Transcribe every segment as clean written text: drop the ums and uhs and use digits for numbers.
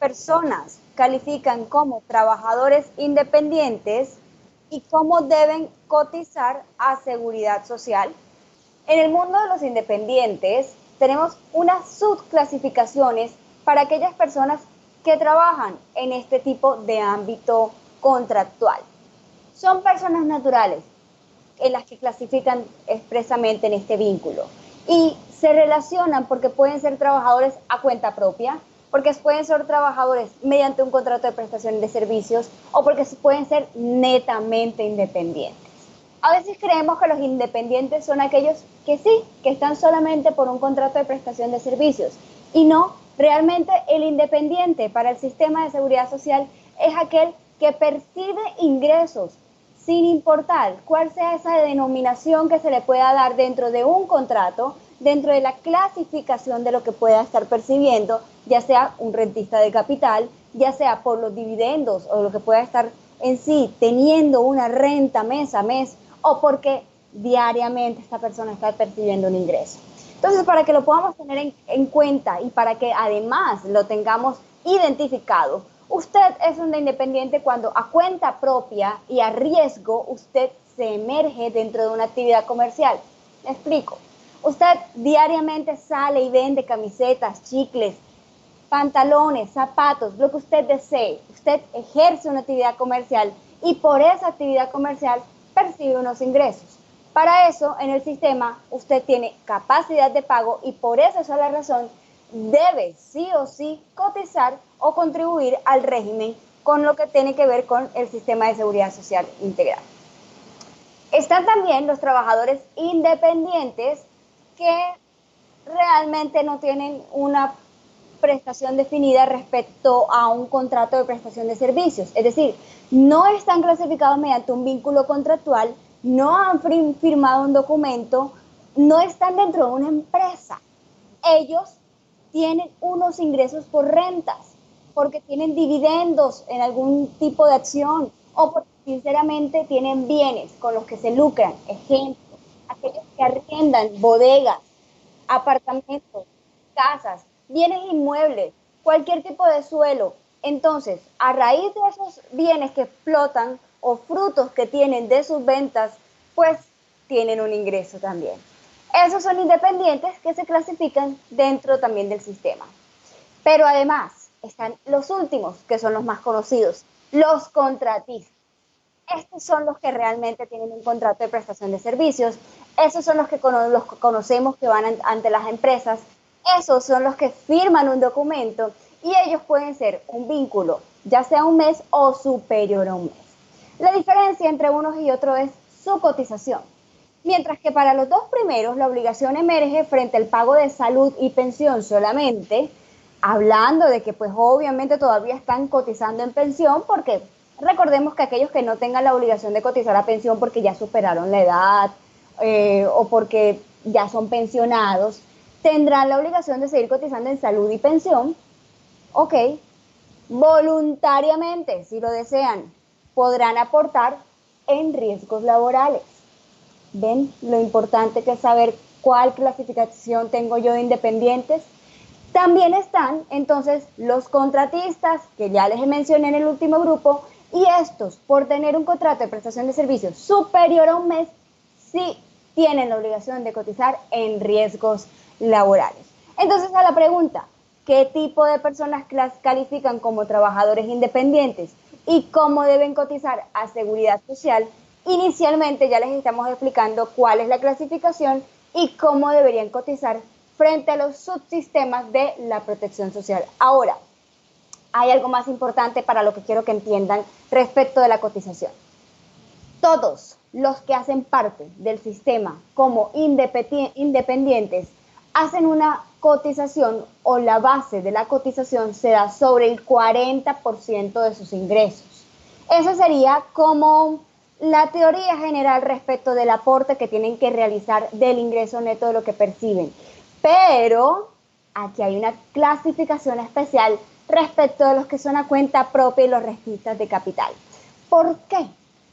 personas califican como trabajadores independientes y cómo deben cotizar a Seguridad Social. En el mundo de los independientes tenemos unas subclasificaciones para aquellas personas que trabajan en este tipo de ámbito contractual. Son personas naturales en las que clasifican expresamente en este vínculo y se relacionan porque pueden ser trabajadores a cuenta propia, porque pueden ser trabajadores mediante un contrato de prestación de servicios o porque pueden ser netamente independientes. A veces creemos que los independientes son aquellos que sí, que están solamente por un contrato de prestación de servicios y no, realmente el independiente para el sistema de seguridad social es aquel que percibe ingresos sin importar cuál sea esa denominación que se le pueda dar dentro de un contrato, dentro de la clasificación de lo que pueda estar percibiendo, ya sea un rentista de capital, ya sea por los dividendos o lo que pueda estar en sí teniendo una renta mes a mes o porque diariamente esta persona está percibiendo un ingreso. Entonces, para que lo podamos tener en cuenta y para que además lo tengamos identificado, usted es un independiente cuando a cuenta propia y a riesgo usted se emerge dentro de una actividad comercial. Me explico. Usted diariamente sale y vende camisetas, chicles, pantalones, zapatos, lo que usted desee. Usted ejerce una actividad comercial y por esa actividad comercial percibe unos ingresos. Para eso, en el sistema, usted tiene capacidad de pago y por esa sola razón debe sí o sí cotizar o contribuir al régimen con lo que tiene que ver con el sistema de seguridad social integral. Están también los trabajadores independientes que realmente no tienen una prestación definida respecto a un contrato de prestación de servicios. Es decir, no están clasificados mediante un vínculo contractual, no han firmado un documento, no están dentro de una empresa. Ellos tienen unos ingresos por rentas, porque tienen dividendos en algún tipo de acción o porque sinceramente tienen bienes con los que se lucran. Ejemplo, aquellos que arriendan bodegas, apartamentos, casas, bienes inmuebles, cualquier tipo de suelo. Entonces, a raíz de esos bienes que explotan o frutos que tienen de sus ventas, pues tienen un ingreso también. Esos son independientes que se clasifican dentro también del sistema. Pero además están los últimos, que son los más conocidos, los contratistas. Estos son los que realmente tienen un contrato de prestación de servicios. Esos son los que conocemos que van ante las empresas. Esos son los que firman un documento y ellos pueden ser un vínculo, ya sea un mes o superior a un mes. La diferencia entre unos y otros es su cotización. Mientras que para los dos primeros la obligación emerge frente al pago de salud y pensión solamente, hablando de que pues obviamente todavía están cotizando en pensión porque recordemos que aquellos que no tengan la obligación de cotizar a pensión porque ya superaron la edad o porque ya son pensionados, tendrán la obligación de seguir cotizando en salud y pensión, ok, voluntariamente, si lo desean, podrán aportar en riesgos laborales. ¿Ven lo importante que es saber cuál clasificación tengo yo de independientes? También están entonces los contratistas, que ya les mencioné en el último grupo, y estos, por tener un contrato de prestación de servicios superior a un mes, sí tienen la obligación de cotizar en riesgos laborales. Entonces, a la pregunta, ¿qué tipo de personas califican como trabajadores independientes y cómo deben cotizar a seguridad social? Inicialmente ya les estamos explicando cuál es la clasificación y cómo deberían cotizar frente a los subsistemas de la protección social. Ahora, hay algo más importante para lo que quiero que entiendan respecto de la cotización. Todos los que hacen parte del sistema como independientes hacen una cotización o la base de la cotización se da sobre el 40% de sus ingresos. Eso sería como la teoría general respecto del aporte que tienen que realizar del ingreso neto de lo que perciben. Pero aquí hay una clasificación especial respecto de los que son a cuenta propia y los rentistas de capital. ¿Por qué?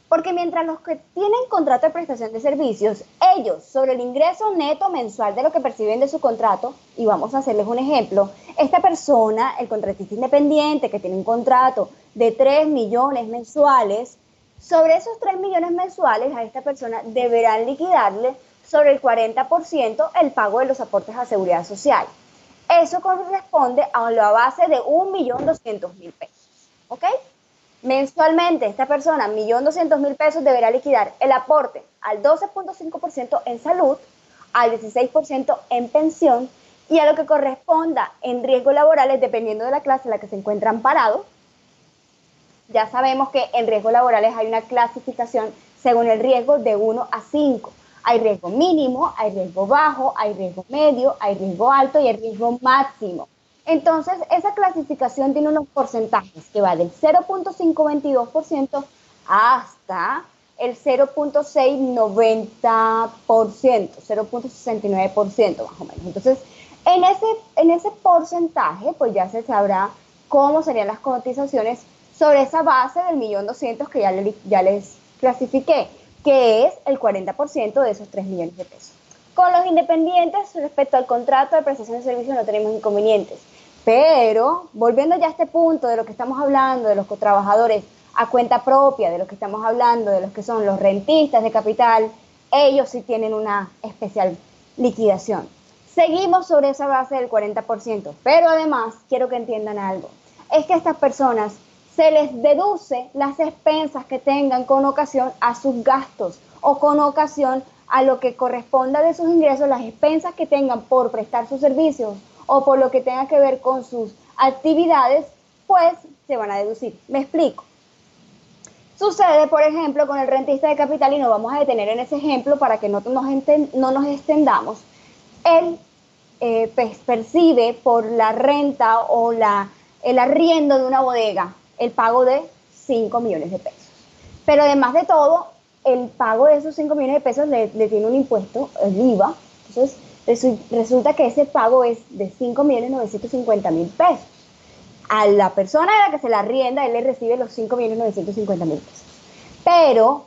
Porque mientras los que tienen contrato de prestación de servicios, ellos sobre el ingreso neto mensual de lo que perciben de su contrato, y vamos a hacerles un ejemplo, esta persona, el contratista independiente que tiene un contrato de 3 millones mensuales, sobre esos 3 millones mensuales a esta persona deberán liquidarle sobre el 40% el pago de los aportes a seguridad social. Eso corresponde a la base de 1.200.000 pesos, ¿ok? Mensualmente esta persona, 1.200.000 pesos, deberá liquidar el aporte al 12.5% en salud, al 16% en pensión y a lo que corresponda en riesgos laborales, dependiendo de la clase en la que se encuentran parados. Ya sabemos que en riesgos laborales hay una clasificación según el riesgo de 1 a 5. Hay riesgo mínimo, hay riesgo bajo, hay riesgo medio, hay riesgo alto y hay riesgo máximo. Entonces, esa clasificación tiene unos porcentajes que va del 0.522% hasta el 0.690%, 0.69% más o menos. Entonces, en ese porcentaje, pues ya se sabrá cómo serían las cotizaciones sobre esa base del 1.200.000 que ya les clasifiqué, que es el 40% de esos 3 millones de pesos. Con los independientes, respecto al contrato de prestación de servicios, no tenemos inconvenientes. Pero, volviendo ya a este punto de lo que estamos hablando, de los trabajadores a cuenta propia, de lo que estamos hablando, de los que son los rentistas de capital, ellos sí tienen una especial liquidación. Seguimos sobre esa base del 40%, pero además quiero que entiendan algo. Es que a estas personas se les deduce las expensas que tengan con ocasión a sus gastos o con ocasión a lo que corresponda de sus ingresos, las expensas que tengan por prestar sus servicios o por lo que tenga que ver con sus actividades, pues se van a deducir. Me explico. Sucede, por ejemplo, con el rentista de capital, y nos vamos a detener en ese ejemplo para que no nos extendamos. Él percibe por la renta o el arriendo de una bodega el pago de 5 millones de pesos. Pero además de todo, el pago de esos 5 millones de pesos le tiene un impuesto, el IVA. Entonces, resulta que ese pago es de 5.950.000 pesos. A la persona a la que se la arrienda, él le recibe los 5.950.000 pesos. Pero,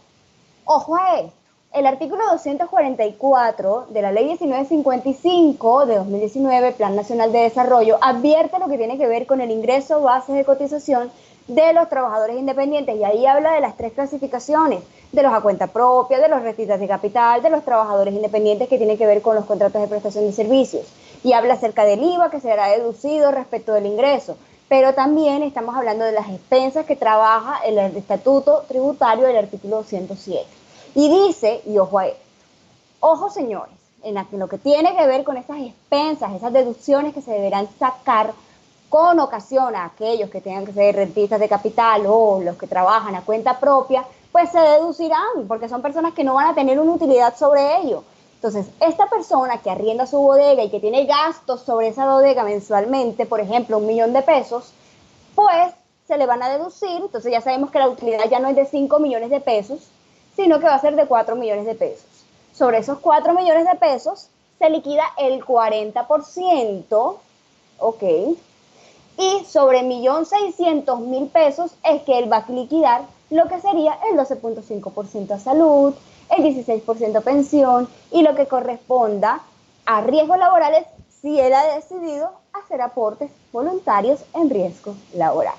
ojo a esto, el artículo 244 de la ley 1955 de 2019, Plan Nacional de Desarrollo, advierte lo que tiene que ver con el ingreso base de cotización de los trabajadores independientes, y ahí habla de las 3 clasificaciones, de los a cuenta propia, de los rentistas de capital, de los trabajadores independientes, que tienen que ver con los contratos de prestación de servicios, y habla acerca del IVA que será deducido respecto del ingreso, pero también estamos hablando de las expensas que trabaja el estatuto tributario del artículo 207, y dice, y ojo a esto, ojo señores, en lo que tiene que ver con esas expensas, esas deducciones que se deberán sacar con ocasión a aquellos que tengan que ser rentistas de capital o los que trabajan a cuenta propia, pues se deducirán, porque son personas que no van a tener una utilidad sobre ello. Entonces, esta persona que arrienda su bodega y que tiene gastos sobre esa bodega mensualmente, por ejemplo, 1 millón de pesos, pues se le van a deducir. Entonces ya sabemos que la utilidad ya no es de 5 millones de pesos, sino que va a ser de 4 millones de pesos. Sobre esos 4 millones de pesos se liquida el 40%, ¿ok? Y sobre 1.600.000 pesos es que él va a liquidar lo que sería el 12.5% a salud, el 16% a pensión y lo que corresponda a riesgos laborales si él ha decidido hacer aportes voluntarios en riesgos laborales.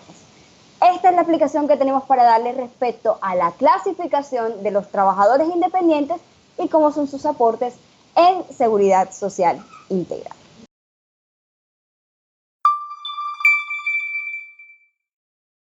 Esta es la aplicación que tenemos para darle respecto a la clasificación de los trabajadores independientes y cómo son sus aportes en seguridad social integral.